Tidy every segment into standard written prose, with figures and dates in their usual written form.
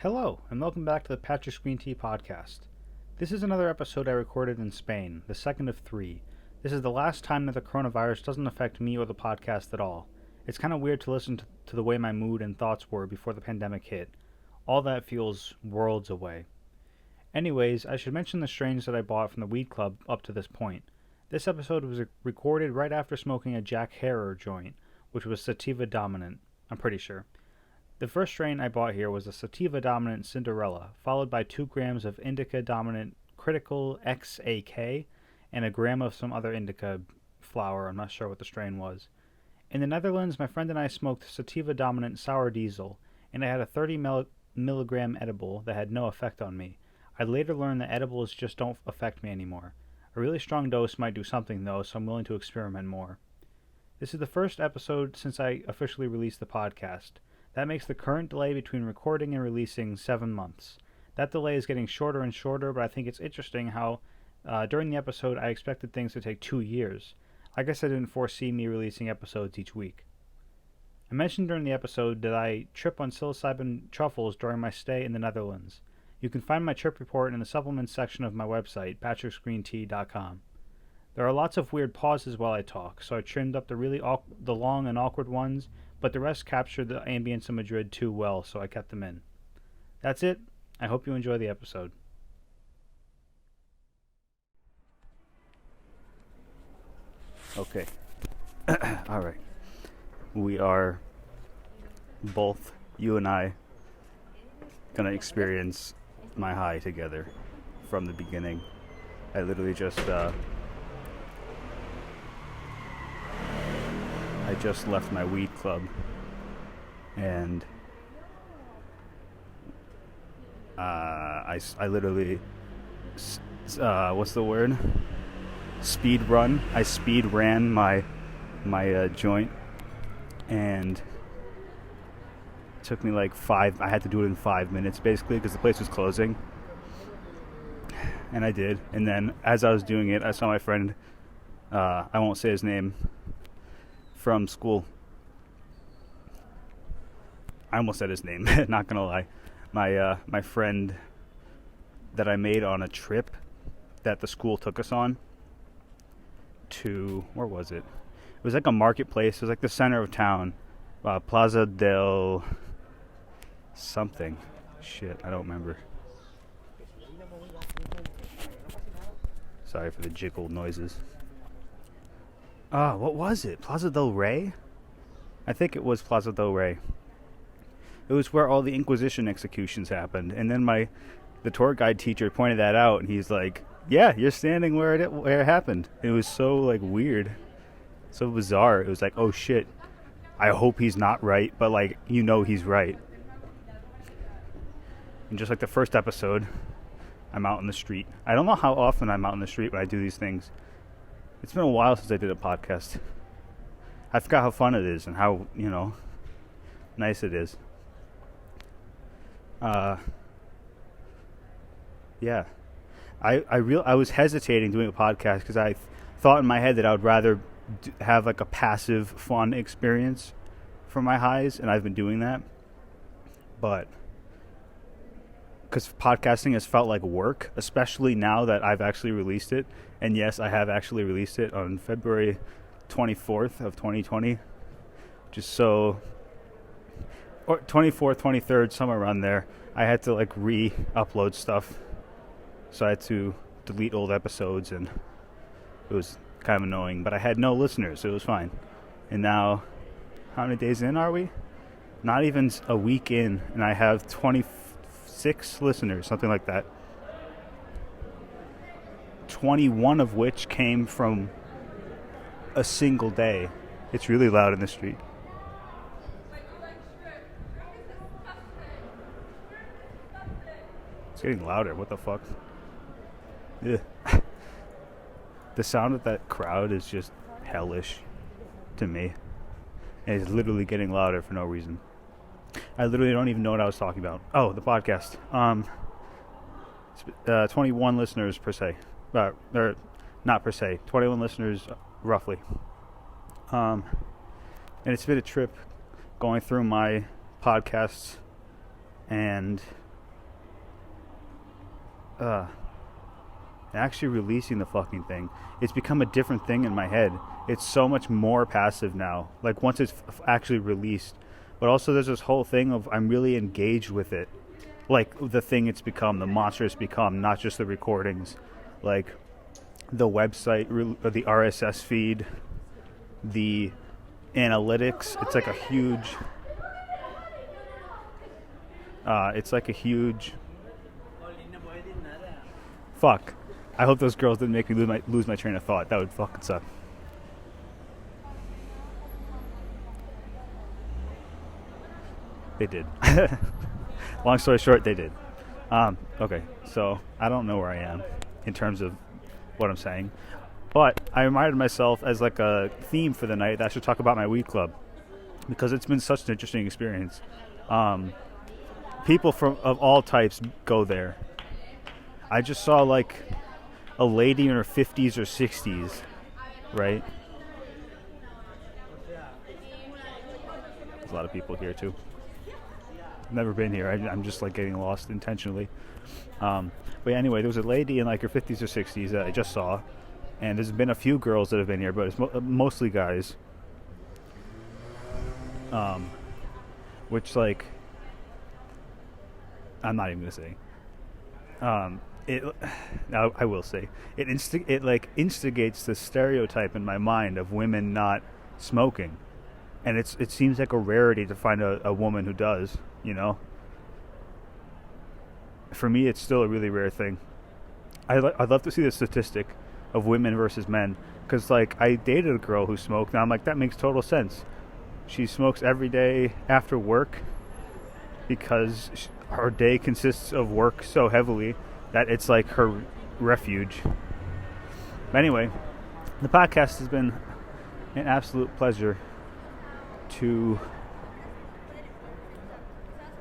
Hello, and welcome back to the PatricksGreenTea podcast. This is another episode I recorded in Spain, the second of three. This is the last time that the coronavirus doesn't affect me or the podcast at all. It's kind of weird to listen to the way my mood and thoughts were before the pandemic hit. All that feels worlds away. Anyways, I should mention the strains that I bought from the weed club up to this point. This episode was recorded right after smoking a Jack Herer joint, which was sativa dominant, I'm pretty sure. The first strain I bought here was a sativa dominant Cinderella, followed by 2 grams of indica dominant Critical XAK and a gram of some other indica flower. I'm not sure what the strain was. In the Netherlands, my friend and I smoked sativa dominant Sour Diesel, and I had a 30 milligram edible that had no effect on me. I later learned that edibles just don't affect me anymore. A really strong dose might do something though, so I'm willing to experiment more. This is the first episode since I officially released the podcast. That makes the current delay between recording and releasing 7 months. That delay is getting shorter and shorter, but I think it's interesting how during the episode I expected things to take 2 years. I guess I didn't foresee me releasing episodes each week. I mentioned during the episode that I trip on psilocybin truffles during my stay in the Netherlands. You can find my trip report in the supplements section of my website, PatricksGreenTea.com. There are lots of weird pauses while I talk, so I trimmed up the long and awkward ones, but the rest captured the ambience of Madrid too well, so I kept them in. That's it. I hope you enjoy the episode. Okay. Alright. We are both, you and I, gonna experience my high together from the beginning. I literally just left my weed club, and I literally what's the word? Speed run. I speed ran my joint, and it took me like I had to do it in 5 minutes basically because the place was closing, and I did. And then as I was doing it, I saw my friend, I won't say his name, from school. I almost said his name, not gonna lie. My friend that I made on a trip that the school took us on to, where was it? It was like a marketplace. It was like the center of town, Plaza del something. Shit, I don't remember. Sorry for the jiggle noises. What was it? Plaza del Rey? I think it was Plaza del Rey. It was where all the Inquisition executions happened. And then the tour guide teacher pointed that out, and he's like, "Yeah, you're standing where it happened." It was so like weird, so bizarre. It was like, oh shit, I hope he's not right, but like he's right. And just like the first episode, I'm out in the street. I don't know how often I'm out in the street when I do these things. It's been a while since I did a podcast. I forgot how fun it is and how, nice it is. Yeah. I was hesitating doing a podcast because I thought in my head that I would rather have like a passive, fun experience for my highs, and I've been doing that. But because podcasting has felt like work, especially now that I've actually released it. And yes, I have actually released it on February 24th of 2020. Just so, or 24th, 23rd, somewhere around there. I had to like re-upload stuff. So I had to delete old episodes, and it was kind of annoying. But I had no listeners, so it was fine. And now, how many days in are we? Not even a week in, and I have 26 listeners, something like that. 21 of which came from a single day. It's really loud in the street. It's getting louder. What the fuck? Ugh. The sound of that crowd is just hellish to me. And it's literally getting louder for no reason. I literally don't even know what I was talking about. Oh, the podcast. 21 listeners per se. Or not per se. 21 listeners roughly. And it's been a trip going through my podcasts and actually releasing the fucking thing. It's become a different thing in my head. It's so much more passive now. Like once it's actually released. But also there's this whole thing of I'm really engaged with it. Like the thing it's become, the monster it's become, not just the recordings. Like the website, the RSS feed, the analytics. It's like a huge fuck. I hope those girls didn't make me lose my train of thought. That would fucking suck. They did. Long story short, they did. Okay, so I don't know where I am in terms of what I'm saying, but I reminded myself as like a theme for the night that I should talk about my weed club because it's been such an interesting experience. People of all types go there. I just saw like a lady in her 50s or 60s, right? There's a lot of people here too. Never been here. I'm just like getting lost intentionally. But anyway, there was a lady in like her 50s or 60s that I just saw, and there's been a few girls that have been here, but it's mostly guys. Which like I'm not even gonna say. I will say it instigates the stereotype in my mind of women not smoking, and it seems like a rarity to find a woman who does. You know, for me, it's still a really rare thing. I'd love to see the statistic of women versus men, because like I dated a girl who smoked, and I'm like, that makes total sense. She smokes every day after work because her day consists of work so heavily that it's like her refuge. But anyway, the podcast has been an absolute pleasure to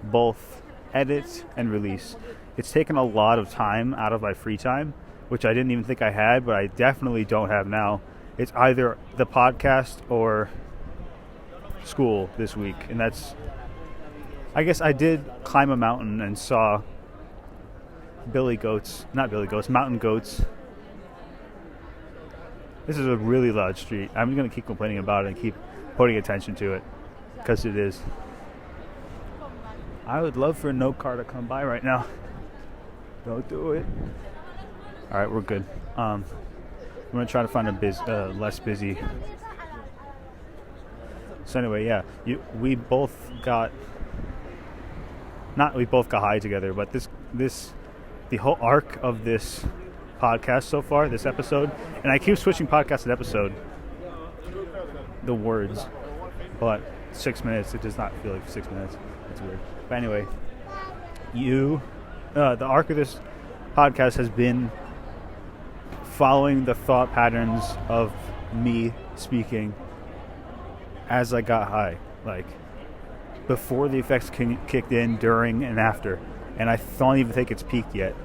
both edit and release. It's taken a lot of time out of my free time, which I didn't even think I had, but I definitely don't have now. It's either the podcast or school this week, and that's, I guess I did climb a mountain and saw mountain goats. This is a really loud street. I'm going to keep complaining about it and keep putting attention to it, because it is. I would love for no car to come by right now. Don't do it. Alright, we're good. I'm going to try to find a less busy. So anyway, yeah, we both got high together, but the whole arc of this podcast so far, this episode, and I keep switching podcast and episode, the words, but 6 minutes, it does not feel like 6 minutes. It's weird. But anyway, the arc of this podcast has been following the thought patterns of me speaking as I got high, like before the effects kicked in, during, and after. And I don't even think it's peaked yet.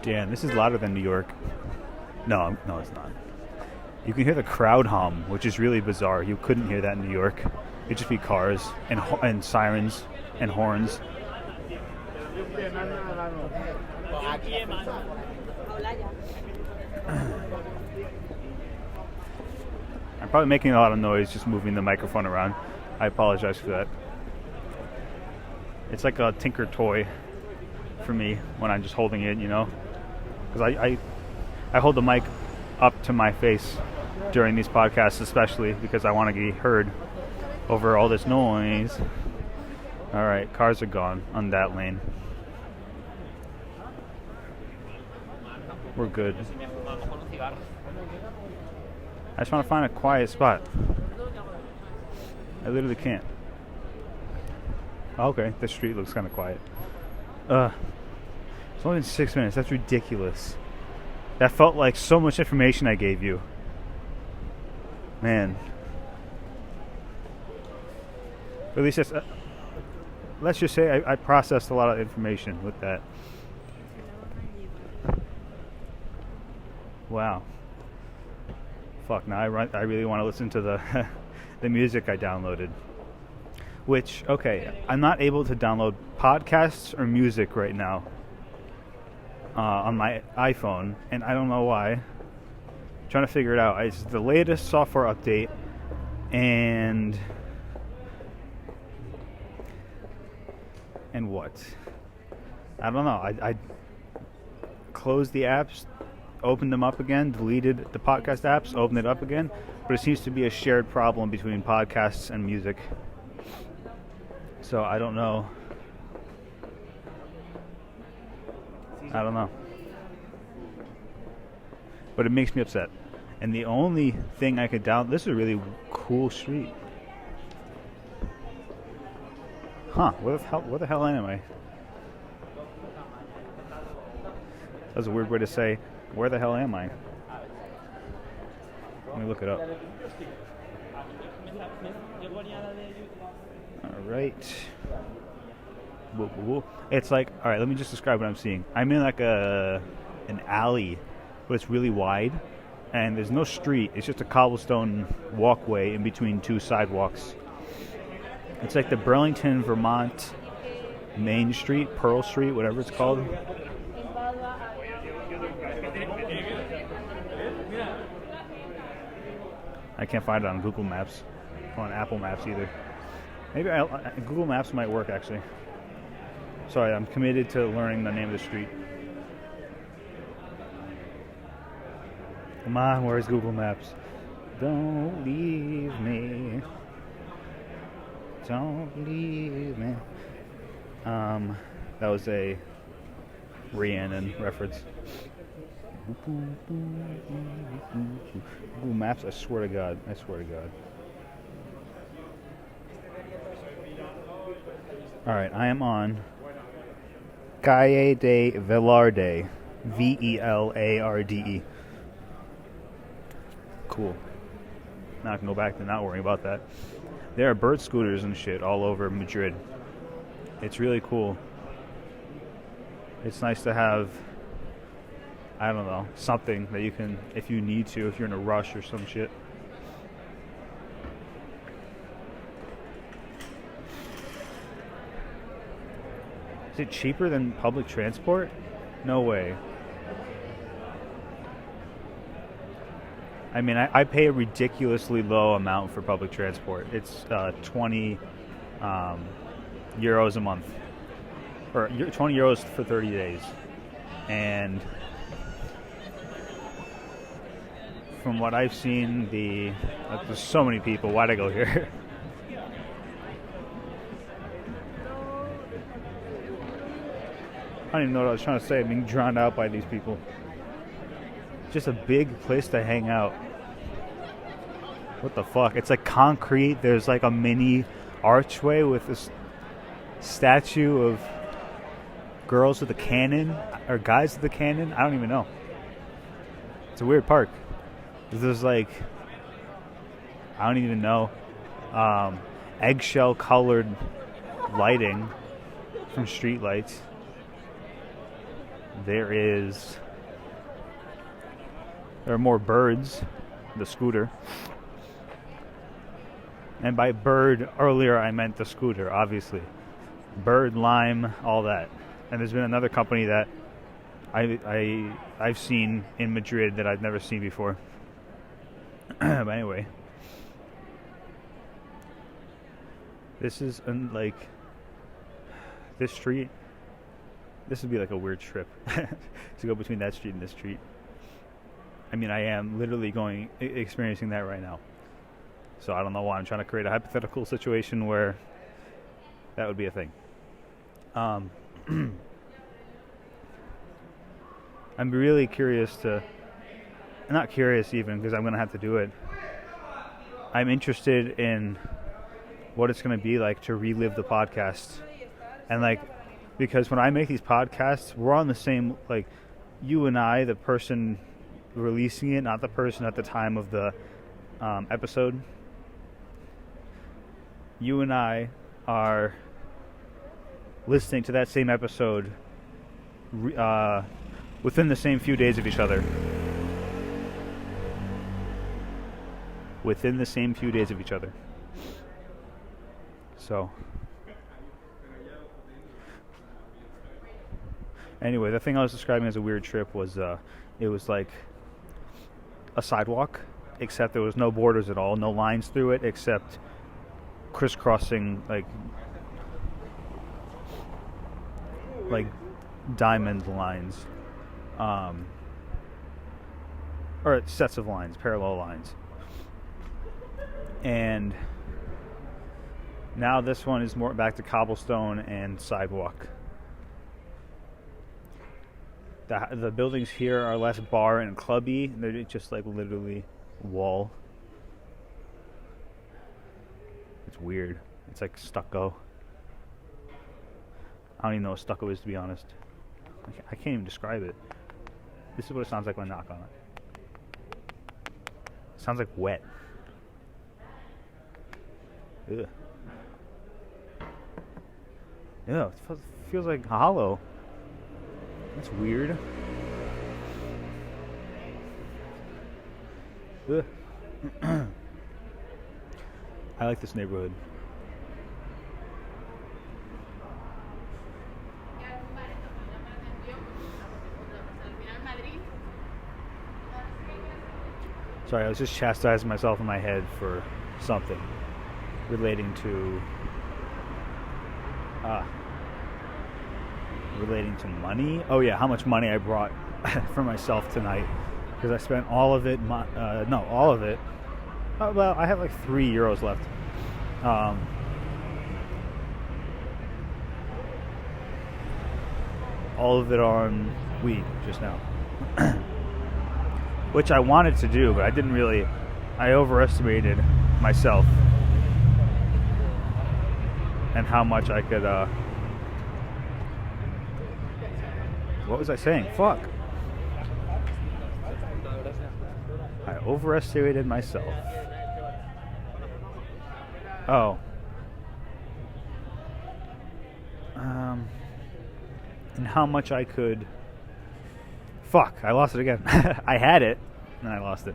Damn, this is louder than New York. No, it's not. You can hear the crowd hum, which is really bizarre. You couldn't hear that in New York. It'd just be cars and sirens and horns. I'm probably making a lot of noise just moving the microphone around. I apologize for that. It's like a Tinker toy for me when I'm just holding it, you know? Because I hold the mic up to my face during these podcasts, especially because I want to be heard over all this noise. Alright, cars are gone on that lane. We're good. I just want to find a quiet spot. I literally can't. Okay, the street looks kind of quiet. It's only been 6 minutes. That's ridiculous. That felt like so much information I gave you. Man. At least let's just say I processed a lot of information with that. Wow. Fuck, now I really want to listen to the the music I downloaded. Which, okay, I'm not able to download podcasts or music right now on my iPhone, and I don't know why. I'm trying to figure it out. It's the latest software update, and what? I don't know. I closed the apps, opened them up again, deleted the podcast apps, opened it up again, but it seems to be a shared problem between podcasts and music. So I don't know. But it makes me upset. And the only thing I could this is a really cool street. Huh, where the hell am I? That's a weird way to say, where the hell am I? Let me look it up. Alright. It's like, alright, let me just describe what I'm seeing. I'm in like an alley, but it's really wide, and there's no street. It's just a cobblestone walkway in between two sidewalks. It's like the Burlington, Vermont Main Street, Pearl Street, whatever it's called. I can't find it on Google Maps, or on Apple Maps either. Maybe Google Maps might work, actually. Sorry, I'm committed to learning the name of the street. Come on, where's Google Maps? Don't leave me. Don't leave me. That was a Rhiannon reference. Google Maps, I swear to God. Alright, I am on Calle de Velarde. Velarde. Cool. Now I can go back to not worrying about that. There are bird scooters and shit all over Madrid. It's really cool. It's nice to have, I don't know, something that you can, if you need to, if you're in a rush or some shit. Is it cheaper than public transport? No way. I mean, I pay a ridiculously low amount for public transport. It's 20 euros a month. Or 20 euros for 30 days. And from what I've seen, there's so many people. Why'd I go here? I don't even know what I was trying to say. I'm being drowned out by these people. Just a big place to hang out. What the fuck? It's like concrete. There's like a mini archway with this statue of girls with a cannon, or guys with a cannon. I don't even know. It's a weird park. There's like, I don't even know, eggshell colored lighting from street lights. There are more birds, the scooter. And by bird, earlier I meant the scooter, obviously. Bird, lime, all that. And there's been another company that I've seen in Madrid that I've never seen before. But anyway. This is like, this street, this would be like a weird trip to go between that street and this street. I mean, I am literally experiencing that right now. So I don't know why I'm trying to create a hypothetical situation where that would be a thing. I'm really curious not curious even, because I'm going to have to do it. I'm interested in what it's going to be like to relive the podcast. And like, because when I make these podcasts, we're on the same, like, you and I, the person releasing it, not the person at the time of the episode. You and I are listening to that same episode within the same few days of each other. So, anyway, the thing I was describing as a weird trip was it was like a sidewalk, except there was no borders at all, no lines through it, except crisscrossing like diamond lines, or sets of lines, parallel lines. And now this one is more back to cobblestone and sidewalk. The buildings here are less bar and clubby. They're just like literally wall. It's weird. It's like stucco. I don't even know what stucco is, to be honest. I can't even describe it. This is what it sounds like when I knock on it. It sounds like wet. Ugh. Yeah, it feels like hollow. That's weird. Ugh. I like this neighborhood. Sorry, I was just chastising myself in my head for something relating to money. Oh yeah, how much money I brought for myself tonight, because I spent all of it. All of it. Well, I have like €3 left. All of it on weed just now. Which I wanted to do, but I didn't really. I overestimated myself and how much I could. What was I saying? Fuck. I overestimated myself. Oh. And how much I could. Fuck, I lost it again. I had it, and I lost it.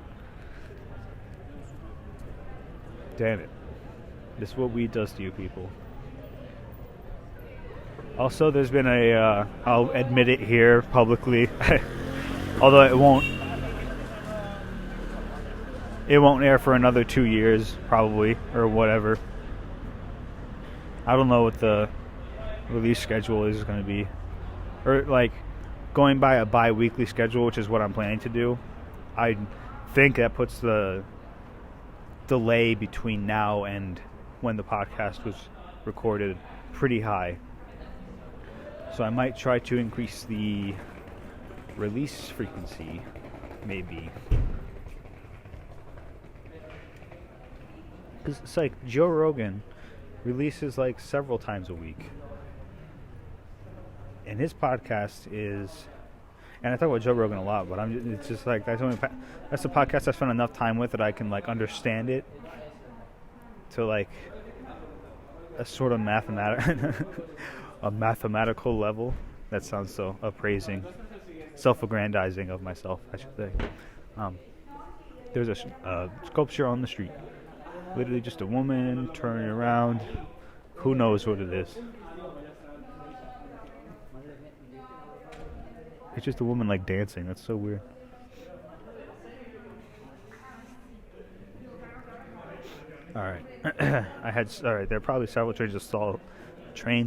Damn it. This is what weed does to you people. Also, there's been I'll admit it here publicly, although it won't air for another 2 years, probably, or whatever. I don't know what the release schedule is going to be. Or, like, going by a bi-weekly schedule, which is what I'm planning to do, I think that puts the delay between now and when the podcast was recorded pretty high. So I might try to increase the release frequency, maybe. Because it's like Joe Rogan releases like several times a week. And his podcast is, and I talk about Joe Rogan a lot, but it's just like that's the podcast I spend enough time with that I can like understand it to like a sort of mathematical level. That sounds so appraising, self-aggrandizing of myself, I should say. There's a sculpture on the street, literally just a woman turning around. Who knows what it is? It's just a woman like dancing. That's so weird. All right. There are probably several trains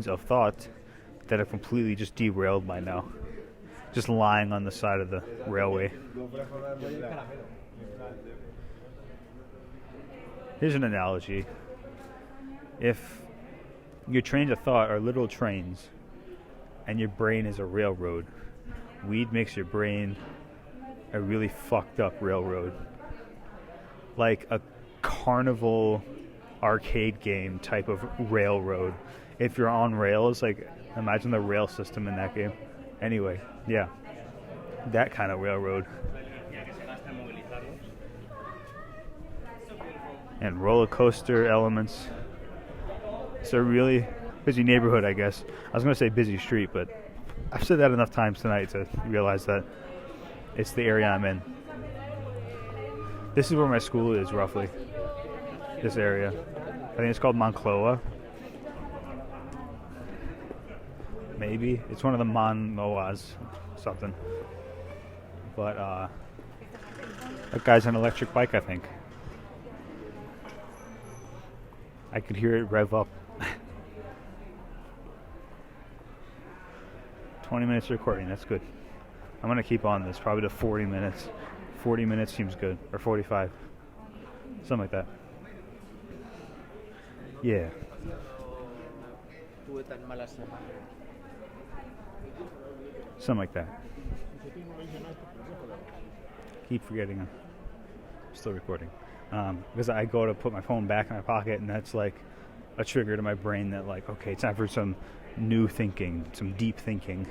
of thought that are completely just derailed by now, just lying on the side of the railway. Here's an analogy. If your trains of thought are little trains and your brain is a railroad, weed makes your brain a really fucked up railroad. Like a carnival arcade game type of railroad. If you're on rails, like imagine the rail system in that game. Anyway, yeah. That kind of railroad. And roller coaster elements. It's a really busy neighborhood, I guess. I was going to say busy street, but I've said that enough times tonight to realize that it's the area I'm in. This is where my school is, roughly. This area. I think it's called Moncloa. maybe. It's one of the Moas something. But that guy's on an electric bike, I think. I could hear it rev up. 20 minutes of recording, that's good. I'm going to keep on this, probably to 40 minutes. 40 minutes seems good, or 45. Something like that. Yeah. Something like that. Keep forgetting I'm still recording. Because I go to put my phone back in my pocket, and that's like a trigger to my brain that like, okay, it's time for some new thinking, some deep thinking.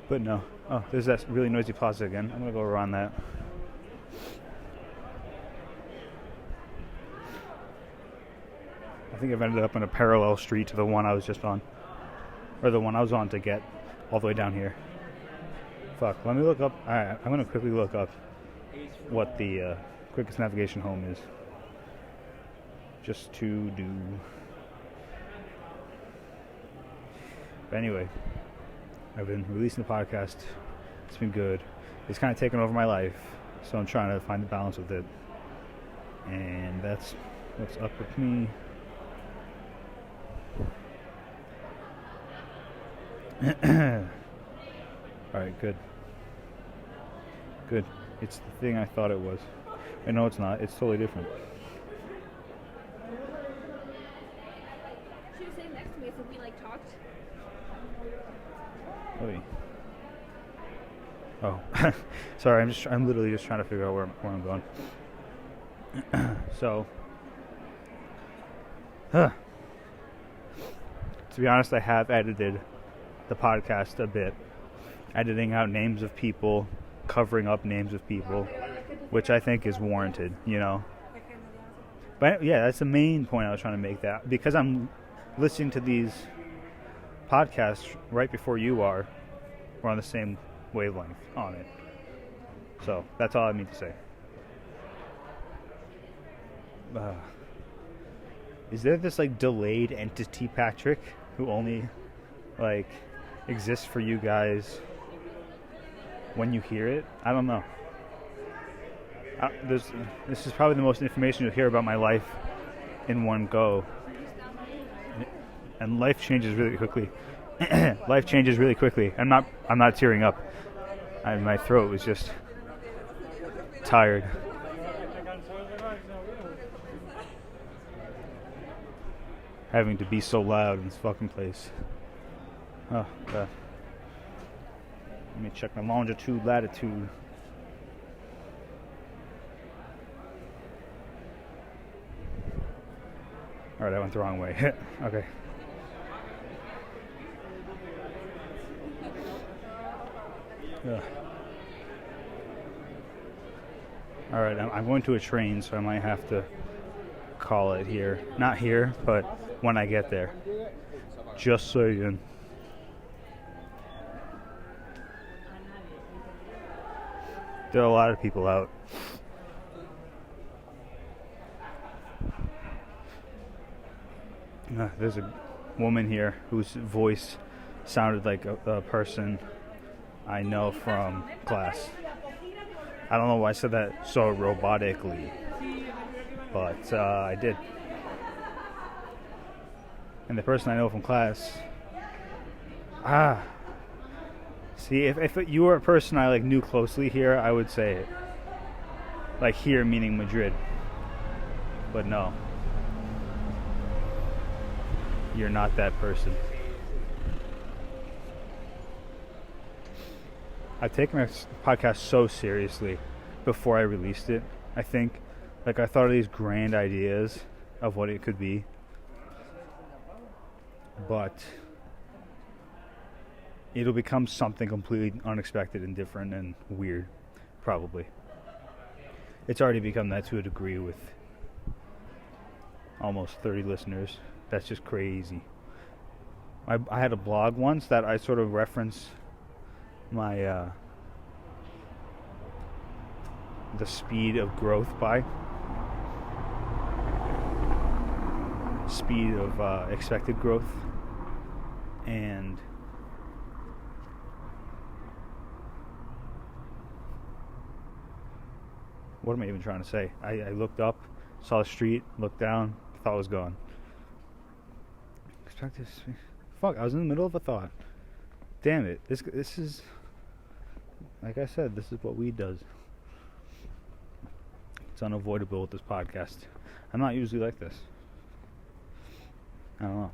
But no. Oh, there's that really noisy plaza again. I'm going to go around that. I think I've ended up in a parallel street to the one I was just on. Or the one I was on to get all the way down here. Fuck, let me look up. Alright, I'm going to quickly look up what the quickest navigation home is. Just to do. But anyway, I've been releasing the podcast. It's been good. It's kind of taken over my life, so I'm trying to find the balance with it. And that's what's up with me. Alright, good. Good. It's the thing I thought it was. I know it's not. It's totally different. She was sitting next to me, so we like talked. Oy. Oh, sorry. I'm literally just trying to figure out where I'm going. So, to be honest, I have edited the podcast a bit, editing out names of people, covering up names of people, which I think is warranted, you know. But yeah, that's the main point I was trying to make, that because I'm listening to these podcasts right before you are, we're on the same wavelength on it. So that's all I need to say. Is there this like delayed entity, Patrick, who only like exists for you guys when you hear it? I don't know. This is probably the most information you'll hear about my life in one go. And life changes really quickly. Life changes really quickly. I'm not tearing up. My throat was just tired. Having to be so loud in this fucking place. Oh, God. Let me check my longitude, latitude. Alright, I went the wrong way. Okay. Alright, I'm going to a train, so I might have to call it here. Not here, but when I get there. Just saying. There are a lot of people out. There's a woman here whose voice sounded like a person I know from class. I don't know why I said that so robotically, but I did. And the person I know from class, see, if you were a person I like knew closely here, I would say it. Like here meaning Madrid, but no, you're not that person. I've taken my podcast so seriously before I released it. I think, like, I thought of these grand ideas of what it could be, but it'll become something completely unexpected and different and weird, probably. It's already become that to a degree with almost 30 listeners. That's just crazy. I had a blog once that I sort of reference my the speed of growth by speed of expected growth, And what am I even trying to say? I looked up, saw the street, looked down, thought it was gone. Fuck, I was in the middle of a thought. Damn it. This is, like I said, this is what weed does. It's unavoidable with this podcast. I'm not usually like this. I don't know.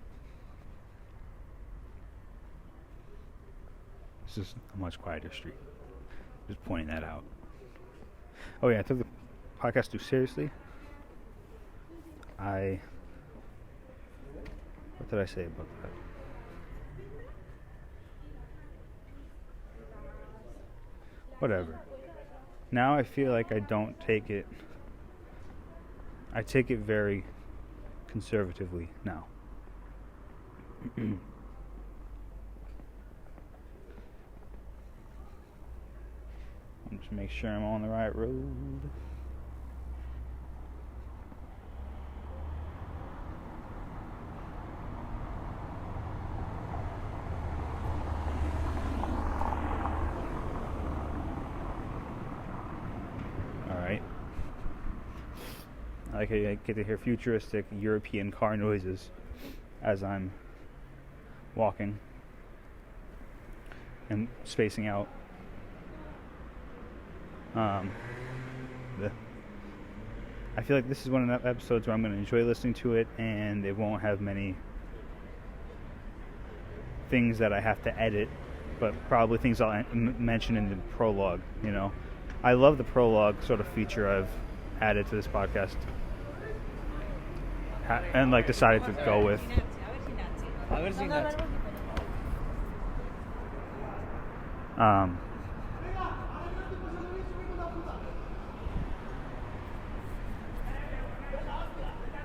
It's just a much quieter street. Just pointing that out. Oh yeah, I took the podcast too seriously. What did I say about that? Whatever. Now I feel like I don't take it. I take it very conservatively now. Just make sure I'm on the right road. Alright. I like how I get to hear futuristic European car noises as I'm walking and spacing out. I feel like this is one of the episodes where I'm going to enjoy listening to it, and it won't have many things that I have to edit, but probably things I'll mention in the prologue. You know, I love the prologue sort of feature I've added to this podcast, and like decided to go with.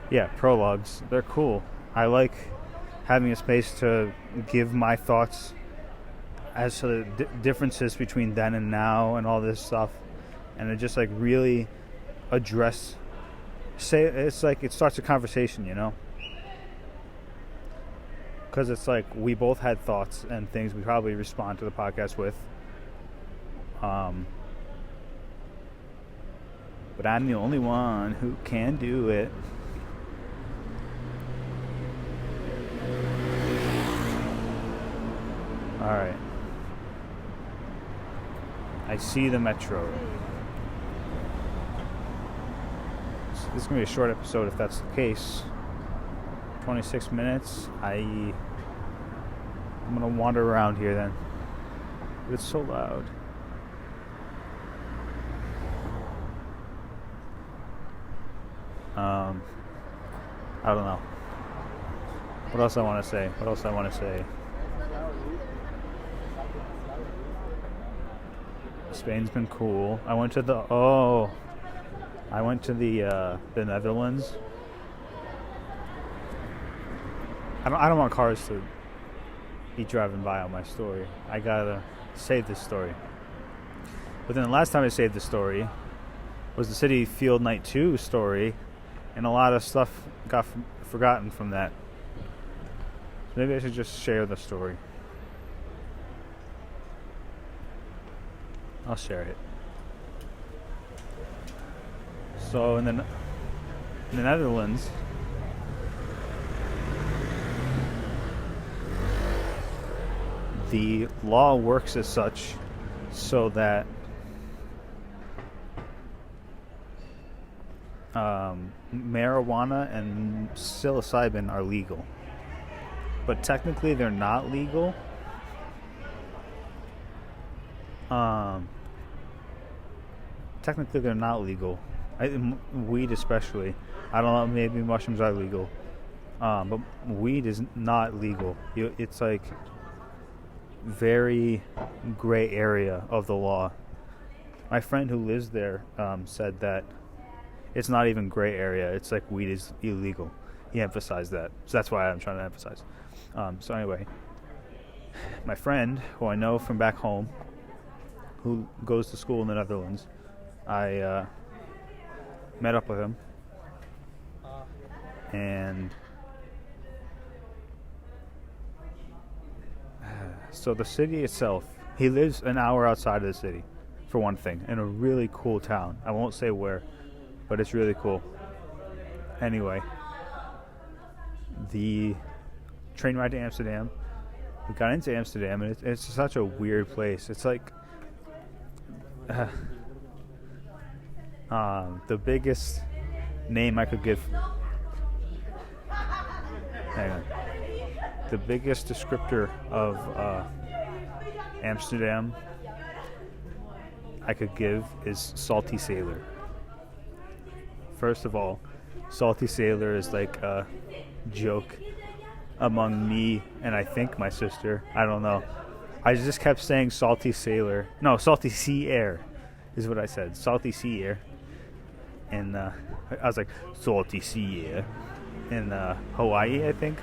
Yeah, prologues, they're cool. I like having a space to give my thoughts as to the differences between then and now and all this stuff, and to just like really it's like it starts a conversation, you know, because it's like we both had thoughts and things we probably respond to the podcast with, but I'm the only one who can do it. Alright. I see the metro. So this is going to be a short episode if that's the case. 26 minutes. I'm going to wander around here then. But it's so loud. I don't know. What else I want to say? Spain's been cool. I went to the Netherlands. I don't want cars to be driving by on my story. I gotta save this story. But then the last time I saved the story was the City Field Night 2 story, and a lot of stuff got forgotten from that. So maybe I should just share the story. I'll share it. So in the Netherlands, the law works as such so that marijuana and psilocybin are legal, but technically they're not legal. Technically they're not legal. Weed especially. I don't know, maybe mushrooms are legal. But weed is not legal. It's like very gray area of the law. My friend who lives there said that it's not even gray area. It's like weed is illegal. He emphasized that. So that's why I'm trying to emphasize. So anyway, my friend, who I know from back home, who goes to school in the Netherlands, I met up with him, and So the city itself, he lives an hour outside of the city, for one thing, in a really cool town. I won't say where, but it's really cool. Anyway, the train ride to Amsterdam, we got into Amsterdam, and it's such a weird place. It's like the biggest name I could give. Hang on. The biggest descriptor of Amsterdam I could give is salty sailor. First of all, salty sailor is like a joke among me and I think my sister. I don't know. I just kept saying salty sailor. No, salty sea air is what I said. Salty sea air. And I was like, salty sea air in Hawaii, I think.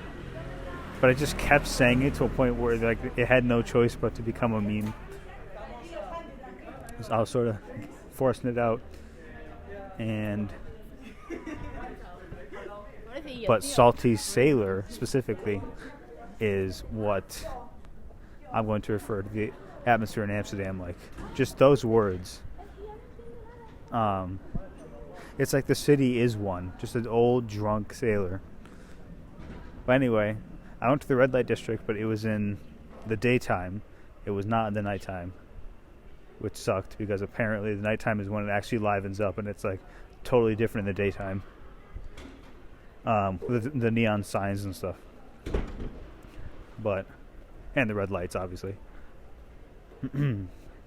But I just kept saying it to a point where like it had no choice but to become a meme. So I was sort of forcing it out. But salty sailor specifically is what I'm going to refer to the atmosphere in Amsterdam like. Just those words. It's like the city is one. Just an old drunk sailor. But anyway, I went to the red light district, but it was in the daytime. It was not in the nighttime, which sucked because apparently the nighttime is when it actually livens up, and it's like totally different in the daytime. With the neon signs and stuff, and the red lights, obviously.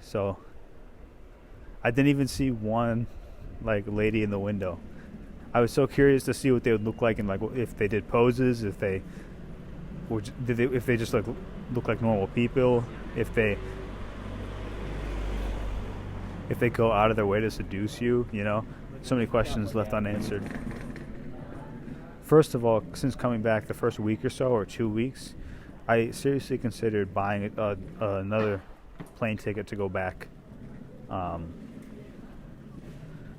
So I didn't even see one like lady in the window. I was so curious to see what they would look like, and like if they did poses, if they just like look like normal people, if they go out of their way to seduce you, you know. So many questions left unanswered. First of all, since coming back the first week or so, or 2 weeks, I seriously considered buying another plane ticket to go back,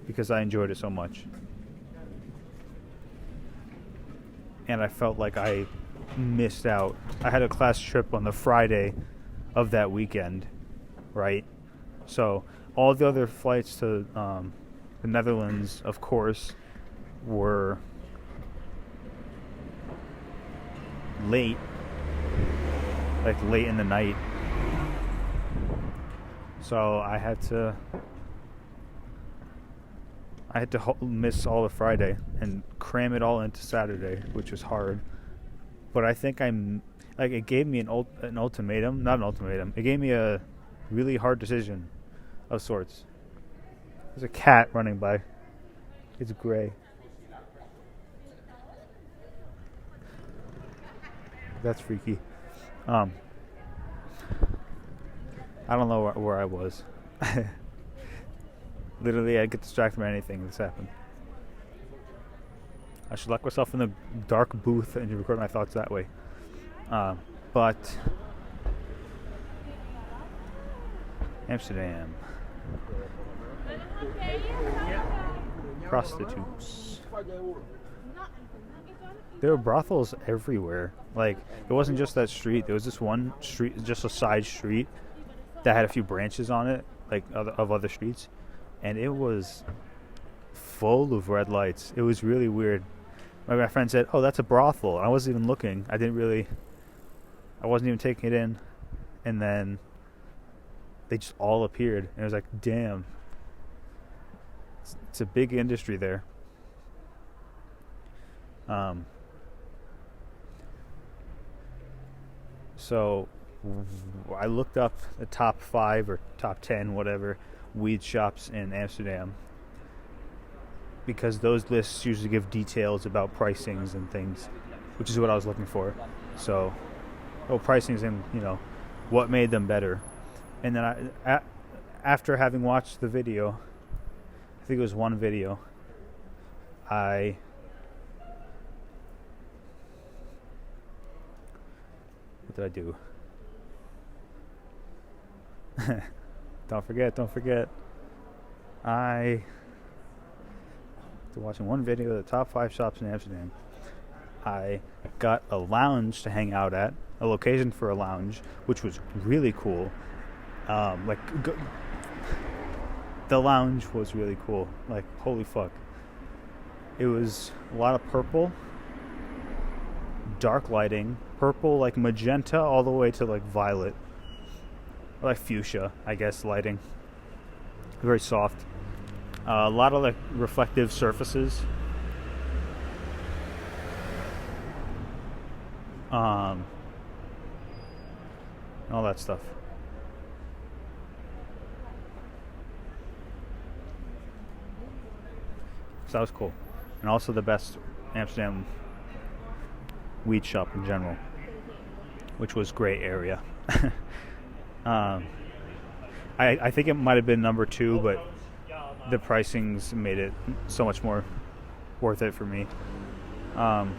because I enjoyed it so much. And I felt like I missed out. I had a class trip on the Friday of that weekend, right? So all the other flights to the Netherlands, of course, were late in the night. So I had to miss all of Friday and cram it all into Saturday, which was hard. But I think it gave me an ultimatum, not an ultimatum. It gave me a really hard decision of sorts. There's a cat running by. It's gray. That's freaky. I don't know where I was. Literally, I get distracted by anything that's happened. I should lock myself in a dark booth and record my thoughts that way. But Amsterdam. Prostitutes. There were brothels everywhere. Like, it wasn't just that street. There was this one street, just a side street, that had a few branches on it, like of other streets. And it was full of red lights. It was really weird. My friend said, "Oh, that's a brothel." I wasn't even looking. I wasn't even taking it in. And then they just all appeared. And it was like, damn. It's a big industry there. So I looked up the top 5 or top 10, whatever, weed shops in Amsterdam, because those lists usually give details about pricings and things, which is what I was looking for. So, pricings and, what made them better. And then after having watched the video, I think it was one video, what did I do? Don't forget. After watching one video of the top 5 shops in Amsterdam, I got a lounge to hang out at, a location for a lounge, which was really cool. The lounge was really cool. Like, holy fuck. It was a lot of purple, dark lighting, purple, like magenta, all the way to like violet, or like fuchsia, I guess, lighting. Very soft. A lot of like reflective surfaces. All that stuff. So that was cool. And also the best Amsterdam weed shop in general, which was great area. I think it might have been number 2, but the pricings made it so much more worth it for me. So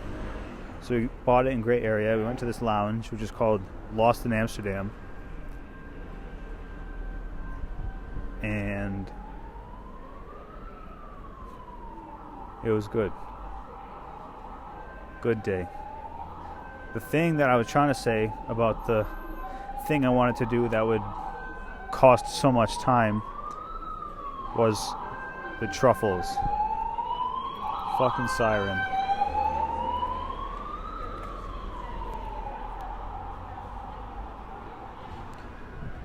we bought it in great area. We went to this lounge, which is called Lost in Amsterdam. And it was good. Good day. The thing that I was trying to say about the thing I wanted to do that would cost so much time was the truffles. Fucking siren.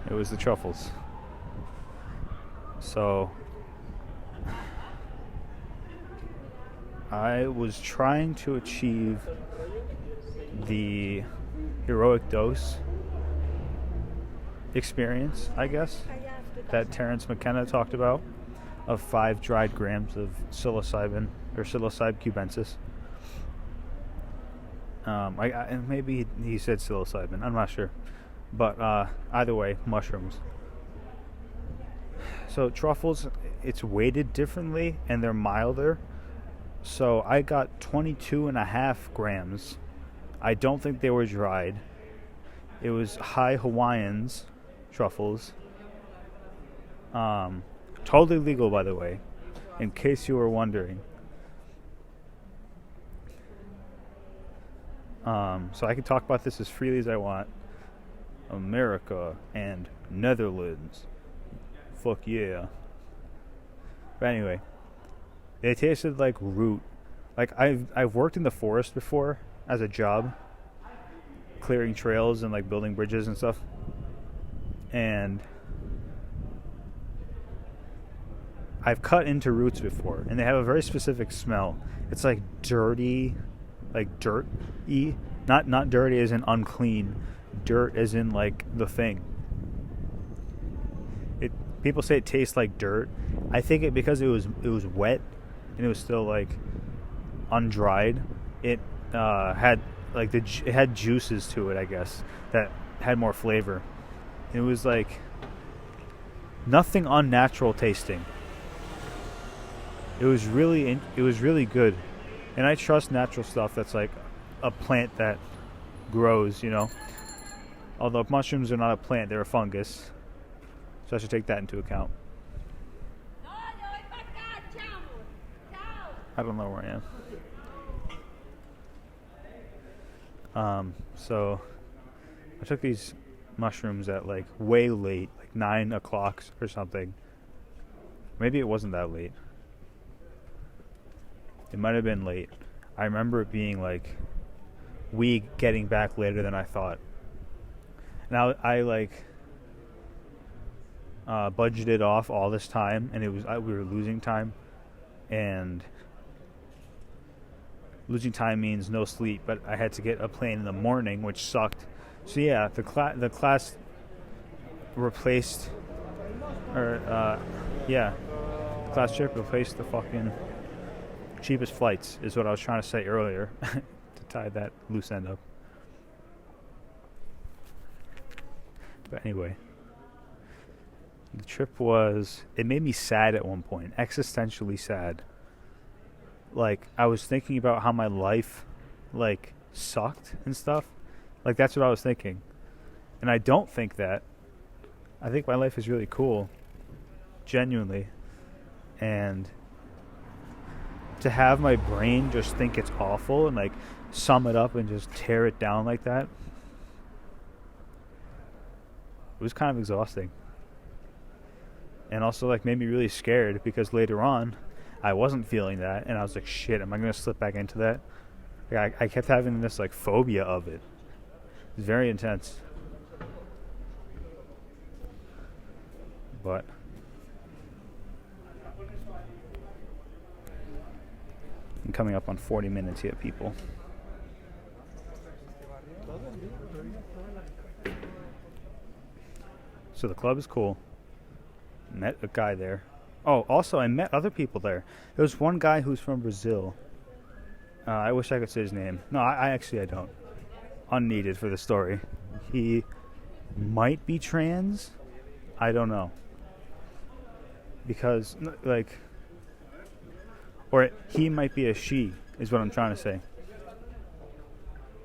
It was the truffles. So I was trying to achieve the heroic dose experience, I guess, that Terrence McKenna talked about, of 5 dried grams of psilocybin, or psilocybe cubensis. And maybe he said psilocybin, I'm not sure. But either way, mushrooms. So truffles, it's weighted differently and they're milder. So I got 22.5 grams. I don't think they were dried. It was high Hawaiians truffles. Totally legal, by the way, in case you were wondering. So I can talk about this as freely as I want. America and Netherlands. Fuck yeah. But anyway, they tasted like root. Like I've worked in the forest before as a job, clearing trails and like building bridges and stuff. And I've cut into roots before, and they have a very specific smell. It's like dirty, like dirt-y. Not dirty as in unclean. Dirt as in like the thing. People say it tastes like dirt. I think it because it was wet and it was still like undried. It had like it had juices to it, I guess, that had more flavor. It was like nothing unnatural tasting. It was really good, and I trust natural stuff that's like a plant that grows, you know. Although mushrooms are not a plant, they're a fungus. So I should take that into account. I don't know where I am. So I took these mushrooms at like way late, like 9 o'clock or something. Maybe it wasn't that late. It might have been late. I remember it being like we getting back later than I thought. Now I like budgeted off all this time, and we were losing time, and losing time means no sleep. But I had to get a plane in the morning, which sucked. So yeah, the class replaced, or class trip replaced the fucking cheapest flights, is what I was trying to say earlier to tie that loose end up. But anyway, the trip it made me sad at one point, existentially sad. Like, I was thinking about how my life, like, sucked and stuff. Like, that's what I was thinking. And I don't think that. I think my life is really cool. Genuinely. And to have my brain just think it's awful and, like, sum it up and just tear it down like that, was kind of exhausting. And also, like, made me really scared because later on, I wasn't feeling that. And I was like, shit, am I going to slip back into that? Like, I kept having this, like, phobia of it. It's very intense. But I'm coming up on 40 minutes here, people. So the club is cool. Met a guy there. Oh, also I met other people there. There was one guy who's from Brazil. I wish I could say his name. No, I don't. Unneeded for the story. He might be trans. I don't know. Because, like, or he might be a she, is what I'm trying to say.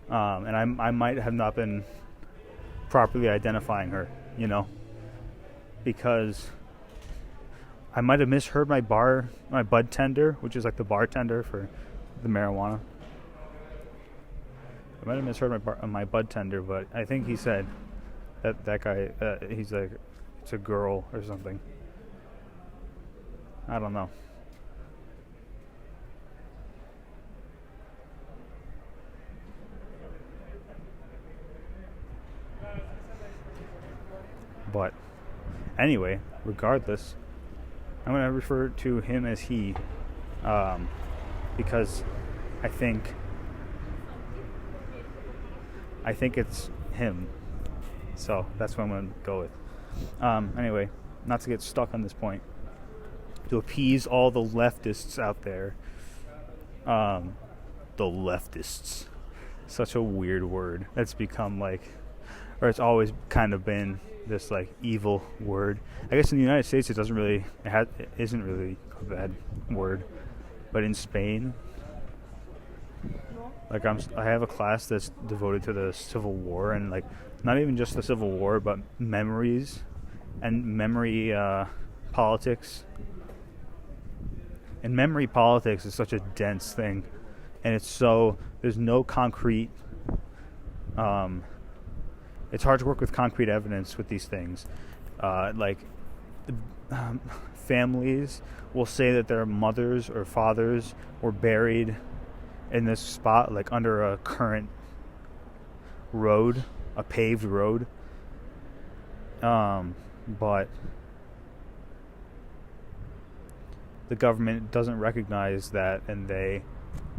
And I might have not been properly identifying her, you know, because I might have misheard my bud tender, which is like the bartender for the marijuana. I might have misheard my bud tender, but I think he said that guy, he's like, it's a girl or something. I don't know. But anyway, regardless, I'm going to refer to him as he, because I think it's him. So that's what I'm going to go with. Anyway, not to get stuck on this point, to appease all the leftists out there. The leftists. Such a weird word. That's become like, or it's always kind of been this like evil word. I guess in the United States it isn't really a bad word, but in Spain, like I have a class that's devoted to the Civil War, and like not even just the Civil War, but memories and memory politics. And memory politics is such a dense thing, and there's no concrete. It's hard to work with concrete evidence with these things. Families will say that their mothers or fathers were buried in this spot, like under a current road, a paved road. But the government doesn't recognize that, and they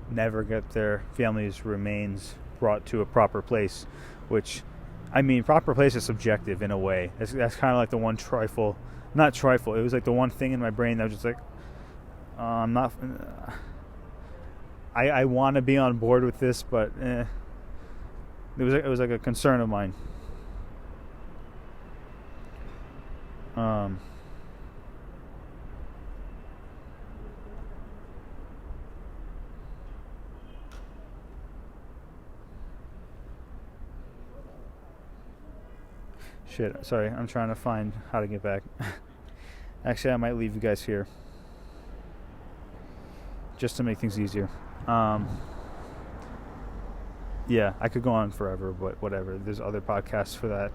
never get their family's remains brought to a proper place, which, I mean, proper place is subjective in a way. That's kind of like the one not trifle, it was like the one thing in my brain that was just like, I'm not, I want to be on board with this, but it was like a concern of mine. Shit, sorry, I'm trying to find how to get back. Actually, I might leave you guys here, just to make things easier. Yeah, I could go on forever, but whatever. There's other podcasts for that.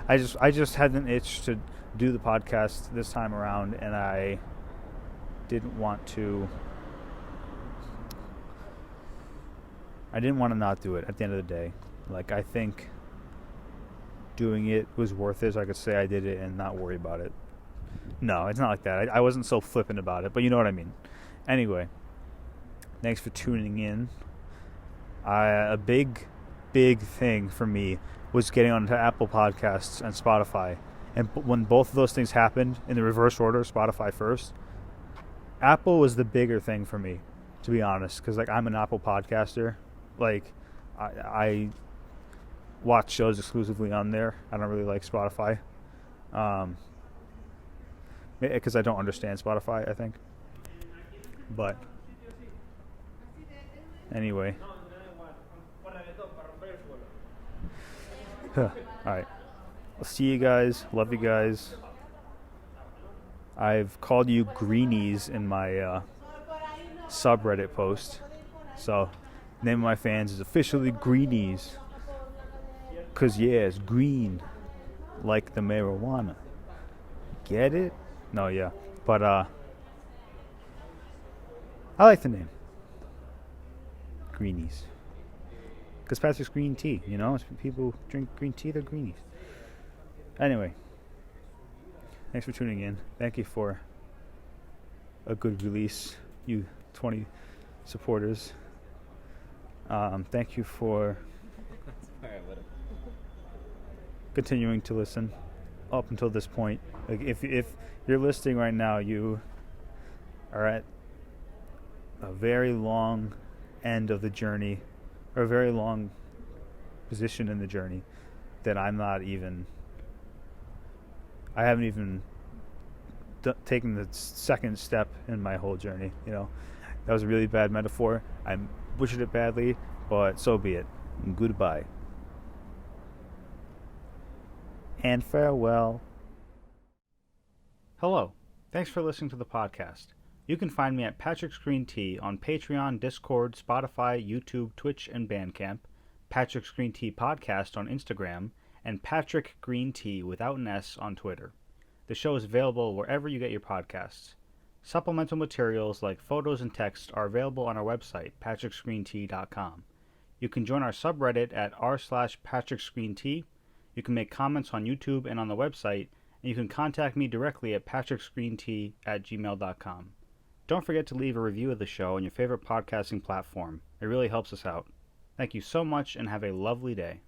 I just had an itch to do the podcast this time around, and I didn't want to not do it at the end of the day. Like, I think doing it was worth it, so I could say I did it and not worry about it. No, it's not like that. I wasn't so flippant about it, but you know what I mean. Anyway, thanks for tuning in. A big thing for me was getting onto Apple Podcasts and Spotify. And when both of those things happened in the reverse order, Spotify first, Apple was the bigger thing for me, to be honest, because like I'm an Apple podcaster. Like I watch shows exclusively on there. I don't really like Spotify, because I don't understand Spotify, I think. But anyway, all right. I'll see you guys. Love you guys. I've called you greenies in my subreddit post. So, name of my fans is officially greenies. 'Cause yeah, it's green. like the marijuana. Get it? No, yeah. But, I like the name. Greenies. Because Patrick's green tea, you know? It's people drink green tea, they're greenies. Anyway. Thanks for tuning in. Thank you for a good release, you 20 supporters. Thank you for continuing to listen up until this point. Like if you're listening right now, you are at a very long end of the journey, or a very long position in the journey that I haven't even taken the second step in my whole journey. You know, that was a really bad metaphor. I butchered it badly, but so be it. Goodbye. And farewell. Hello. Thanks for listening to the podcast. You can find me at PatricksGreenTea on Patreon, Discord, Spotify, YouTube, Twitch, and Bandcamp, PatricksGreenTea Podcast on Instagram, and PatrickGreenTea without an S on Twitter. The show is available wherever you get your podcasts. Supplemental materials like photos and text are available on our website, PatricksGreenTea.com. You can join our subreddit at r/PatricksGreenTea. You can make comments on YouTube and on the website, and you can contact me directly at patricksgreentea@gmail.com. Don't forget to leave a review of the show on your favorite podcasting platform. It really helps us out. Thank you so much and have a lovely day.